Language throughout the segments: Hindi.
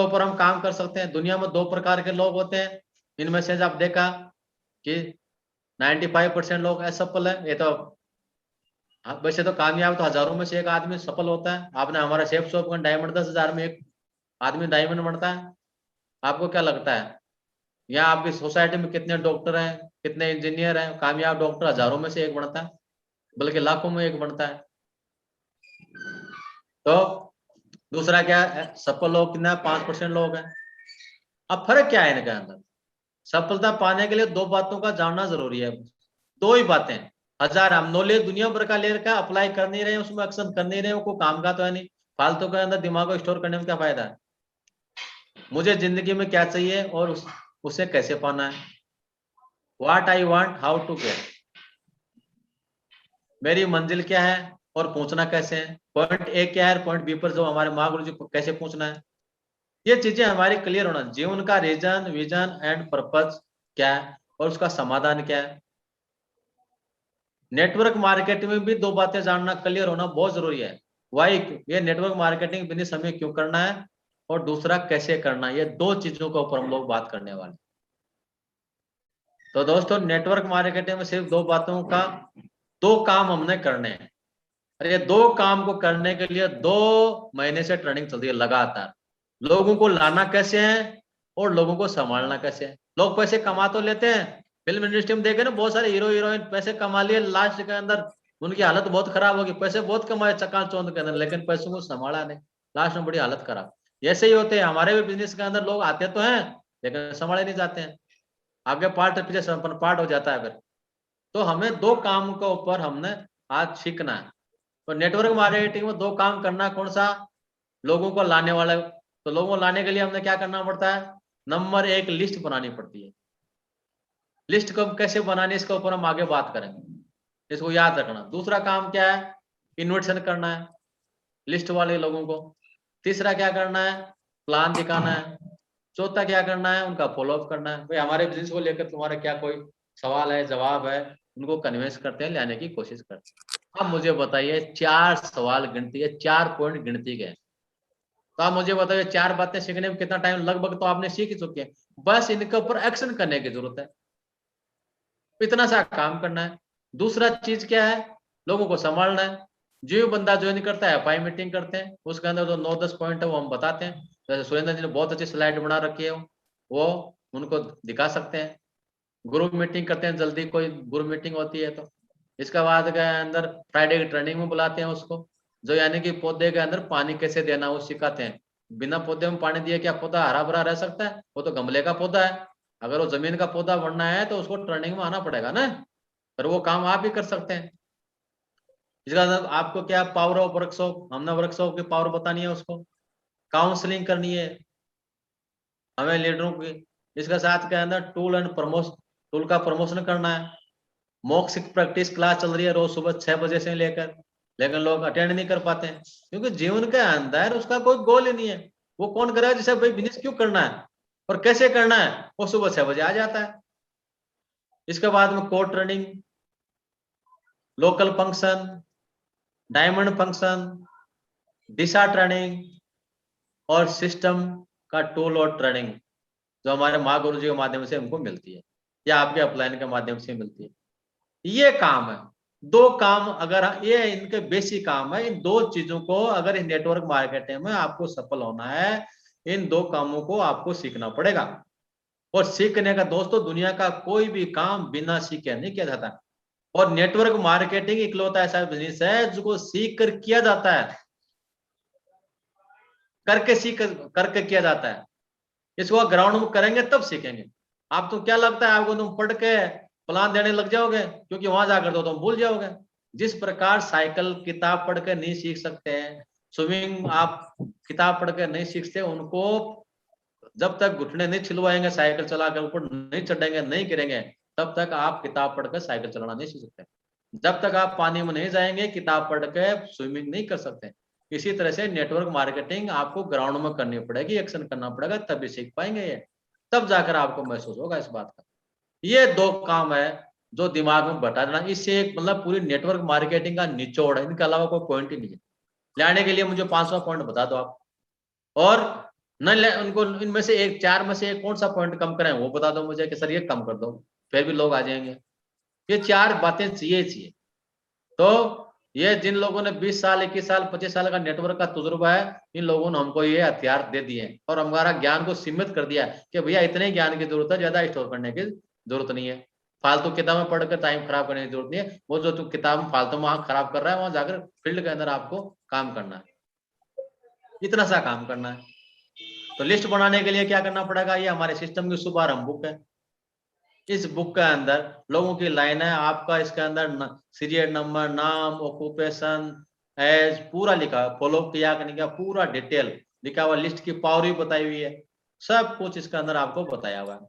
ऊपर हम काम कर सकते हैं। दुनिया में 2 प्रकार के लोग होते हैं, इनमें से आप देखा कि 95% लोग असफल है। ये तो वैसे तो कामयाब तो हजारों में से एक आदमी सफल होता है। आपने हमारा शेफ शॉप में डायमंड 10,000 में एक आदमी डायमंड बनता है। आपको क्या लगता है यहाँ आपकी सोसाइटी में कितने डॉक्टर हैं, कितने इंजीनियर हैं? कामयाब डॉक्टर हजारों में से एक बनता है, बल्कि लाखों में एक बनता है। तो दूसरा क्या है, सफल लोग कितना 5% लोग हैं। अब फर्क क्या है इनके अंदर? सफलता पाने के लिए 2 बातों का जानना जरूरी है। 2 ही बातें, हजार हम नॉलेज दुनिया भर का ले रखा है, अप्लाई कर नहीं रहे, उसमें एक्शन कर नहीं रहे, वो कोई काम का तो है नहीं। फालतू के अंदर दिमाग को स्टोर करने में क्या फायदा है? मुझे जिंदगी में क्या चाहिए और उसे कैसे पाना है। What I want, how to get. मेरी मंजिल क्या है और पहुंचना कैसे है। पॉइंट ए क्या है, पॉइंट बी पर जो हमारे माँ गुरु जी को कैसे पहुंचना है। ये चीजें हमारी क्लियर होना, जीवन का रीजन विजन एंड पर्पज क्या है और उसका समाधान क्या है। नेटवर्क मार्केटिंग में भी 2 बातें जानना, क्लियर होना बहुत जरूरी है। वाई, ये नेटवर्क मार्केटिंग बिजनेस हमें क्यों करना है और दूसरा कैसे करना है। ये 2 चीजों के ऊपर हम लोग बात करने वाले। तो दोस्तों, नेटवर्क मार्केटिंग में सिर्फ 2 बातों का 2 काम हमने करने हैं। और ये 2 काम को करने के लिए 2 महीने से ट्रेनिंग चल रही है लगातार। लोगों को लाना कैसे है और लोगों को संभालना कैसे है। लोग पैसे कमा तो लेते हैं, फिल्म इंडस्ट्री में देखे ना, बहुत सारे हीरो हीरोइन पैसे कमा लिए, लास्ट के अंदर उनकी हालत बहुत खराब होगी। पैसे बहुत कमाए चकाचौंध के अंदर, लेकिन पैसों को संभाला नहीं, लास्ट में बड़ी हालत खराब। ऐसे ही होते हैं हमारे भी बिजनेस के अंदर, लोग आते तो हैं लेकिन संभाले नहीं जाते हैं, आगे पार्ट पीछे पार्ट हो जाता है फिर। तो हमें 2 काम के ऊपर हमने आज सीखना है। तो नेटवर्क मार्केटिंग में 2 काम करना, कौन सा? लोगों को लाने वाला। तो लोगों को लाने के लिए हमने क्या करना पड़ता है? नंबर 1 लिस्ट बनानी पड़ती है। लिस्ट कब कैसे बनानी, इसके ऊपर हम आगे बात करेंगे, इसको याद रखना। दूसरा काम क्या है? इन्विटेशन करना है लिस्ट वाले लोगों को। तीसरा क्या करना है? प्लान दिखाना है। चौथा क्या करना है? उनका फॉलोअप करना है। भाई हमारे बिजनेस को लेकर तुम्हारा क्या कोई सवाल है, जवाब है, उनको कन्विंस करते हैं, लाने की कोशिश करते हैं। अब मुझे बताइए, 4 सवाल गिनती है, 4 पॉइंट गिनती गए। तो आप मुझे बताइए 4 बातें सीखने में कितना टाइम? लगभग तो आपने सीख ही चुके हैं, बस इनके ऊपर एक्शन करने की जरूरत है। इतना सा काम करना है। दूसरा चीज क्या है? लोगों को संभालना है। जो बंदा ज्वाइन करता है एफआई मीटिंग करते हैं, उसके अंदर जो 9-10 पॉइंट है वो हम बताते हैं। जैसे सुरेंद्र जी ने बहुत अच्छी स्लाइड बना रखी है, वो उनको दिखा सकते हैं। ग्रुप मीटिंग करते हैं, जल्दी कोई ग्रुप मीटिंग होती है तो। इसके बाद के अंदर फ्राइडे की ट्रेनिंग में बुलाते हैं उसको, जो यानी कि पौधे के अंदर पानी कैसे देना वो सिखाते हैं। बिना पौधे में पानी दिए क्या पौधा हरा भरा रह सकता है? वो तो गमले का पौधा है। अगर वो जमीन का पौधा बनना है तो उसको ट्रेनिंग में आना पड़ेगा ना, पर वो काम आप ही कर सकते हैं। इसका मतलब आपको क्या, पावर ऑफ वर्कशॉप, हमने वर्कशॉप की पावर बतानी है उसको। काउंसलिंग करनी है हमें लीडरों की। इसके साथ के अंदर टूल एंड प्रमोशन, टूल का प्रमोशन करना है। मॉक प्रैक्टिस क्लास चल रही है रोज सुबह 6 बजे से लेकर, लेकिन लोग अटेंड नहीं कर पाते हैं क्योंकि जीवन के अंदर उसका कोई गोल ही नहीं है। वो कौन करेगा जिसे भाई बिजनेस क्यों करना है और कैसे करना है, वो सुबह 6 बजे आ जाता है। इसके बाद में code training, local function, diamond function, दिशा ट्रेनिंग और सिस्टम का टूल और ट्रेनिंग, जो हमारे माँ गुरु जी के माध्यम से हमको मिलती है या आपके अपलाइन के माध्यम से मिलती है। ये काम है। 2 काम, अगर ये इनके बेसिक काम है, इन 2 चीजों को अगर इस नेटवर्क मार्केटिंग में आपको सफल होना है, इन 2 कामों को आपको सीखना पड़ेगा। और सीखने का दोस्तों, दुनिया का कोई भी काम बिना सीखे नहीं किया जाता। और नेटवर्क मार्केटिंग इकलौता ऐसा बिजनेस है जिसको सीख कर किया जाता है, करके किया जाता है। इसको ग्राउंड में करेंगे तब सीखेंगे। आप तो क्या लगता है आपको, तुम पढ़ के प्लान देने लग जाओगे क्योंकि वहां जाकर तो तुम भूल जाओगे। जिस प्रकार साइकिल किताब पढ़ के नहीं सीख सकते हैं, स्विमिंग आप किताब पढ़ के नहीं सीखते, उनको जब तक घुटने नहीं छिलवाएंगे, साइकिल चलाकर ऊपर नहीं चढ़ेंगे, नहीं गिरेंगे, तब तक आप किताब पढ़कर साइकिल चलाना नहीं सीख सकते। जब तक आप पानी में नहीं जाएंगे, किताब पढ़ के स्विमिंग नहीं कर सकते। इसी तरह से नेटवर्क मार्केटिंग आपको ग्राउंड में करनी पड़ेगी, एक्शन करना पड़ेगा, तभी सीख पाएंगे ये। तब जाकर आपको महसूस होगा इस बात का। ये 2 काम है जो दिमाग में बता देना। इससे एक मतलब पूरी नेटवर्क मार्केटिंग का निचोड़ है, इनके अलावा कोई पॉइंट ही नहीं है। लाने के लिए मुझे 500 पॉइंट बता दो आप। और न उनको इनमें से एक, 4 में से एक कौन सा पॉइंट कम करें वो बता दो मुझे कि सर ये कम कर दो, फिर भी लोग आ जाएंगे। ये 4 बातें चाहिए। तो ये जिन लोगों ने 20 साल, 21 साल, 25 साल का नेटवर्क का तजुर्बा है, इन लोगों ने हमको ये हथियार दे दिए और हमारा ज्ञान को सीमित कर दिया कि भैया इतने ज्ञान की जरूरत है, ज्यादा स्टोर करने की जरूरत नहीं है। फालतू किताबें पढ़कर टाइम खराब करने की जरूरत नहीं है। वो जो तुम किताब फालतू वहां खराब कर रहा है, वहां जाकर फील्ड के अंदर आपको काम करना है, इतना सा काम करना है। तो लिस्ट बनाने के लिए क्या करना पड़ेगा, ये हमारे सिस्टम की शुभारंभ बुक है। इस बुक के अंदर लोगों की लाइन है, आपका इसके अंदर सीरियल नंबर, नाम, ऑक्यूपेशन, एज पूरा लिखा, फॉलो किया कि नहीं किया, पूरा डिटेल लिखा हुआ, लिस्ट की पावर भी बताई हुई है, सब कुछ इसके अंदर आपको बताया हुआ है।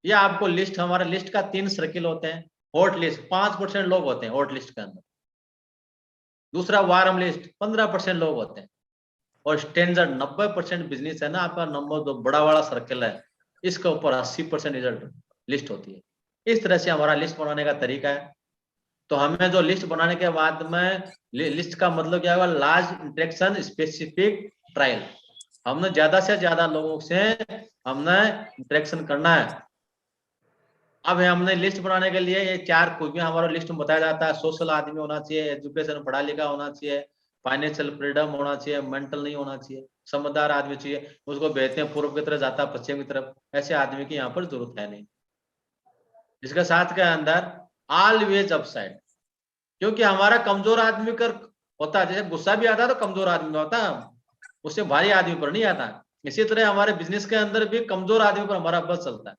ये आपको लिस्ट, हमारे लिस्ट का 3 सर्किल होते हैं। हॉट लिस्ट 5% लोग होते हैं हॉट लिस्ट के अंदर। दूसरा वार्म लिस्ट 15% लोग होते हैं। और स्टैंडर्ड 90% बिजनेस है ना आपका, नंबर जो बड़ा वाला सर्कल है, इसके ऊपर 80% रिजल्ट लिस्ट होती है। इस तरह से हमारा लिस्ट बनाने का तरीका है। तो हमें जो लिस्ट बनाने के बाद में, लिस्ट का मतलब क्या होगा, लार्ज इंटरेक्शन स्पेसिफिक ट्रायल। हमने ज्यादा से ज्यादा लोगों से हमने इंटरेक्शन करना है। अब हमने लिस्ट बनाने के लिए ये 4 खूबियां हमारा लिस्ट में बताया जाता है। सोशल आदमी होना चाहिए, एजुकेशन पढ़ा लिखा होना चाहिए, फाइनेंशियल फ्रीडम होना चाहिए, मेंटल नहीं होना चाहिए, समझदार आदमी चाहिए, उसको भेजते हैं पूर्व की तरफ, जाता है पश्चिम की तरफ, ऐसे आदमी की यहाँ पर जरूरत है नहीं। इसके साथ के अंदर ऑलवेज अपसाइड, क्योंकि हमारा कमजोर आदमी कर होता है, जैसे गुस्सा भी आता है तो कमजोर आदमी होता है, उससे भारी आदमी पर नहीं आता। इसी तरह हमारे बिजनेस के अंदर भी कमजोर आदमी पर हमारा बल चलता है।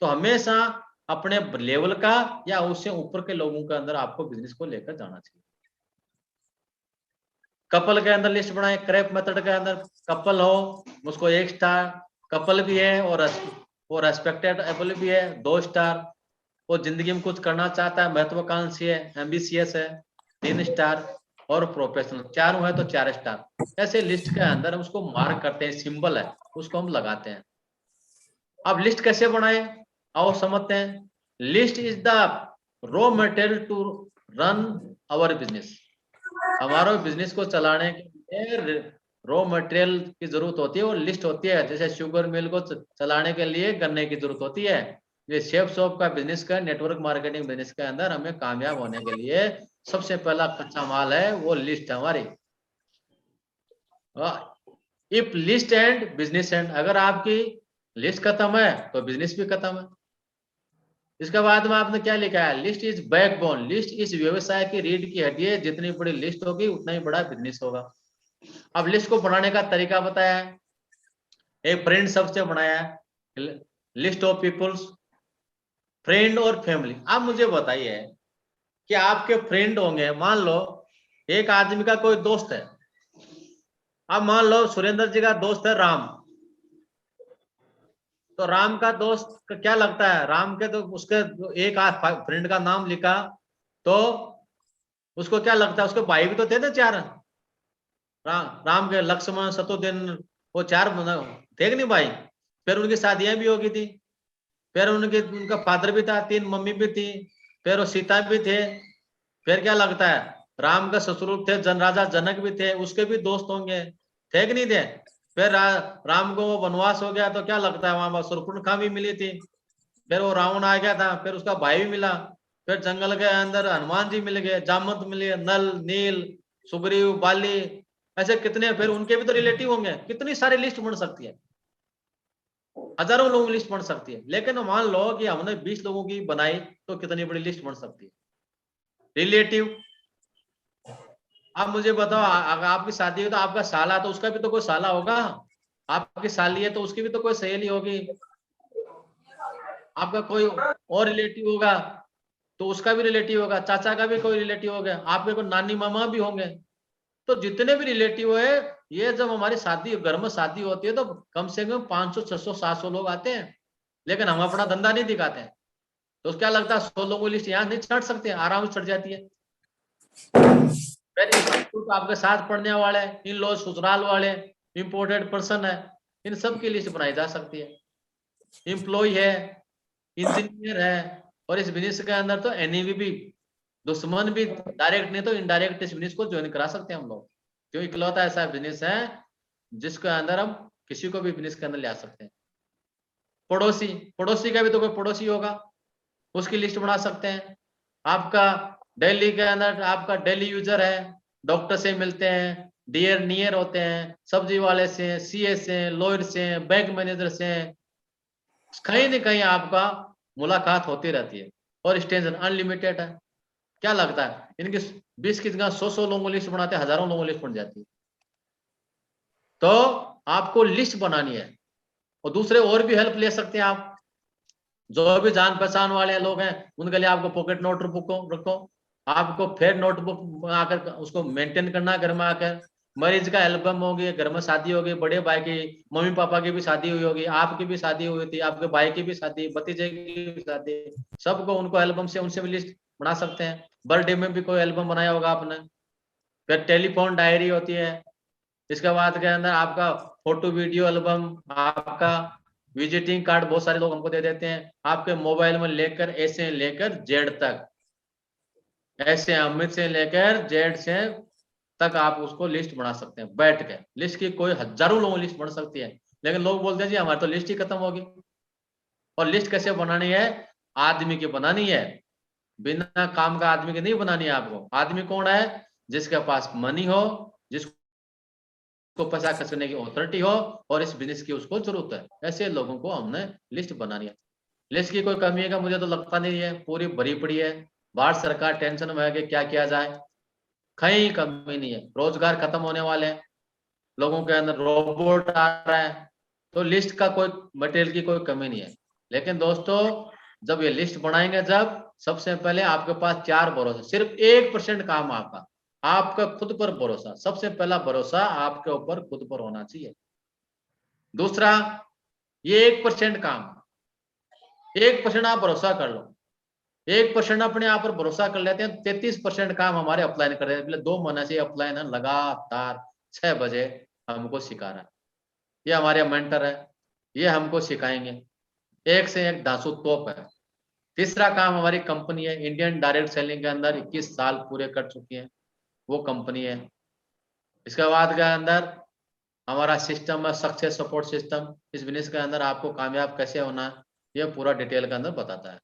तो हमेशा अपने लेवल का या उससे ऊपर के लोगों के अंदर आपको बिजनेस को लेकर जाना चाहिए। कपल के अंदर लिस्ट बनाए, क्रैप मेथड के अंदर कपल हो उसको 1 स्टार, कपल भी है और रेस्पेक्टेड एबल भी है 2 स्टार, वो जिंदगी में कुछ करना चाहता है, महत्वाकांक्षी है, एम्बिशियस है 3 स्टार, और प्रोफेशनल 4 है तो 4 स्टार। ऐसे लिस्ट के अंदर हम उसको मार्क करते हैं, सिंबल है उसको हम लगाते हैं। अब लिस्ट कैसे बनाए, आओ समझते हैं। List is the raw material to run our business. हमारा बिजनेस को चलाने के लिए रॉ मटेरियल की जरूरत होती है, वो लिस्ट होती है। जैसे शुगर मिल को चलाने के लिए गन्ने की जरूरत होती है, ये शेफ शॉप का बिजनेस का, नेटवर्क मार्केटिंग बिजनेस के अंदर हमें कामयाब होने के लिए सबसे पहला कच्चा माल है वो लिस्ट है हमारी। If list and business and, अगर आपकी लिस्ट खत्म है तो बिजनेस भी खत्म है। इसके बाद में आपने क्या लिखा है, लिस्ट इज बैकबोन, लिस्ट इस व्यवसाय की रीढ़ की हड्डी है, जितनी बड़ी लिस्ट होगी उतना ही बड़ा बिजनेस होगा। अब लिस्ट को बनाने का तरीका बताया है, एक फ्रेंड सबसे बनाया है, लिस्ट ऑफ पीपल्स, फ्रेंड और फैमिली। आप मुझे बताइए कि आपके फ्रेंड होंगे, मान लो एक आदमी का कोई दोस्त है, अब मान लो सुरेंद्र जी का दोस्त है राम, तो राम का दोस्त का क्या लगता है, राम के तो उसके एक फ्रेंड का नाम लिखा तो उसको क्या लगता है, उसके भाई भी तो थे ना 4, राम के लक्ष्मण शत्रुघ्न, वो 4 थे कि नहीं भाई। फिर उनकी शादियां भी होगी थी, फिर उनका फादर भी था, 3 मम्मी भी थी, फिर वो सीता भी थे। फिर क्या लगता है, राम का ससुर थे राजा जनक भी थे, उसके भी दोस्त होंगे, थे कि नहीं थे। फिर राम को वो वनवास हो गया तो क्या लगता है वहां शूर्पणखा भी मिली थी, फिर वो रावण आ गया था, फिर उसका भाई भी मिला, फिर जंगल के अंदर हनुमान जी मिल गए, जामवंत मिले, नल नील सुग्रीव बाली, ऐसे कितने, फिर उनके भी तो रिलेटिव होंगे। कितनी सारी लिस्ट बन सकती है, हजारों लोगों की लिस्ट बन सकती है। लेकिन मान लो कि हमने 20 लोगों की बनाई तो कितनी बड़ी लिस्ट बन सकती है, रिलेटिव। आप मुझे बताओ, अगर आपकी शादी है तो आपका साला, तो उसका भी तो कोई साला होगा, आपकी साली है तो उसकी भी तो कोई सहेली होगी, आपका कोई और रिलेटिव होगा तो उसका भी रिलेटिव होगा, चाचा का भी कोई रिलेटिव होगा, आपके कोई नानी मामा भी होंगे। तो जितने भी रिलेटिव है, ये जब हमारी शादी, घर में शादी होती है तो कम से कम 500 600 700 लोग आते हैं, लेकिन हम अपना धंधा नहीं दिखाते हैं। तो क्या लगता है 100 लोगों की लिस्ट यहाँ नहीं छट सकते, आराम से छट जाती है। फिर इंस्टीट्यूट आपके साथ पढ़ने वाले, इन लोग ससुराल वाले, इंपोर्टेड पर्सन है, इन सब की लिस्ट बनाई जा सकती है। एम्प्लॉय है, इंजीनियर है, और इस बिजनेस के अंदर तो एनिमी भी, दुश्मन भी, डायरेक्ट नहीं तो इनडायरेक्ट इस बिजनेस को ज्वाइन करा सकते हैं हम लोग। क्यों, इकलौता ऐसा बिजनेस है जिसके अंदर हम किसी को भी बिजनेस के अंदर ले आ सकते हैं। पड़ोसी, पड़ोसी का भी तो कोई पड़ोसी होगा, उसकी लिस्ट बना सकते हैं। आपका दिल्ली के अंदर आपका डेली यूजर है, डॉक्टर से मिलते हैं, डियर नियर होते हैं, सब्जी वाले से, सीए से, लॉयर से, बैंक मैनेजर से, कहीं न कहीं आपका मुलाकात होती रहती है और एक्सटेंशन अनलिमिटेड है। क्या लगता है इनकी 20 की जगह 100 लोगों की लिस्ट बनाते हैं, हजारों लोगों की लिस्ट बन जाती है। तो आपको लिस्ट बनानी है और दूसरे और भी हेल्प ले सकते हैं आप। जो भी जान पहचान वाले लोग हैं उनके लिए आपको पॉकेट नोटबुक रखो, आपको फिर नोटबुक आकर उसको मेंटेन करना घर में आकर। मरीज का एल्बम होगी, घर में शादी होगी, बड़े भाई की, मम्मी पापा की भी शादी हुई होगी, आपकी भी शादी हुई थी, आपके भाई की भी शादी, भतीजे की भी शादी, सबको उनको एल्बम से उनसे भी लिस्ट बना सकते हैं। बर्थडे में भी कोई एल्बम बनाया होगा आपने। फिर टेलीफोन डायरी होती है। इसके बाद के अंदर आपका फोटो वीडियो एल्बम, आपका विजिटिंग कार्ड बहुत सारे लोग हमको दे देते हैं। आपके मोबाइल में लेकर ए से लेकर जेड तक, ऐसे अमित से लेकर जेड से तक आप उसको लिस्ट बना सकते हैं बैठ के। लिस्ट की कोई हजारों लोगों की लिस्ट बन सकती है, लेकिन लोग बोलते हैं जी हमारी तो लिस्ट ही खत्म होगी। और लिस्ट कैसे बनानी है? आदमी की बनानी है, बिना काम का आदमी की नहीं बनानी है आपको। आदमी कौन है? जिसके पास मनी हो, जिसको पैसा खर्च करने की अथॉरिटी हो और इस बिजनेस की उसको जरूरत है, ऐसे लोगों को हमने लिस्ट बनानी है। लिस्ट की कोई कमी है का मुझे तो लगता नहीं है, पूरी भरी पड़ी है। भारत सरकार टेंशन में है कि क्या किया जाए, कहीं कमी नहीं है। रोजगार खत्म होने वाले हैं, लोगों के अंदर रोबोट आ रहा है, तो लिस्ट का कोई मटेरियल की कोई कमी नहीं है। लेकिन दोस्तों जब ये लिस्ट बनाएंगे, जब सबसे पहले आपके पास 4 भरोसा, सिर्फ 1% काम आपका, आपका खुद पर भरोसा। सबसे पहला भरोसा आपके ऊपर खुद पर होना चाहिए। दूसरा, ये 1% काम, 1% आप भरोसा कर लो। 1% अपने आप पर भरोसा कर लेते हैं, 33% काम हमारे अपलाइन कर रहे हैं। 2 महीने से अपलाइन है, लगातार 6 बजे हमको सिखा रहा है। ये हमारे मेंटर है, ये हमको सिखाएंगे। एक से एक धांसू तोप है। तीसरा काम हमारी कंपनी है, इंडियन डायरेक्ट सेलिंग के अंदर 21 साल पूरे कर चुकी है, वो कंपनी है। इसके बाद के अंदर हमारा सिस्टम है, सक्सेस सपोर्ट सिस्टम। इस बिजनेस के अंदर आपको कामयाब कैसे होना है, ये पूरा डिटेल के अंदर बताता है।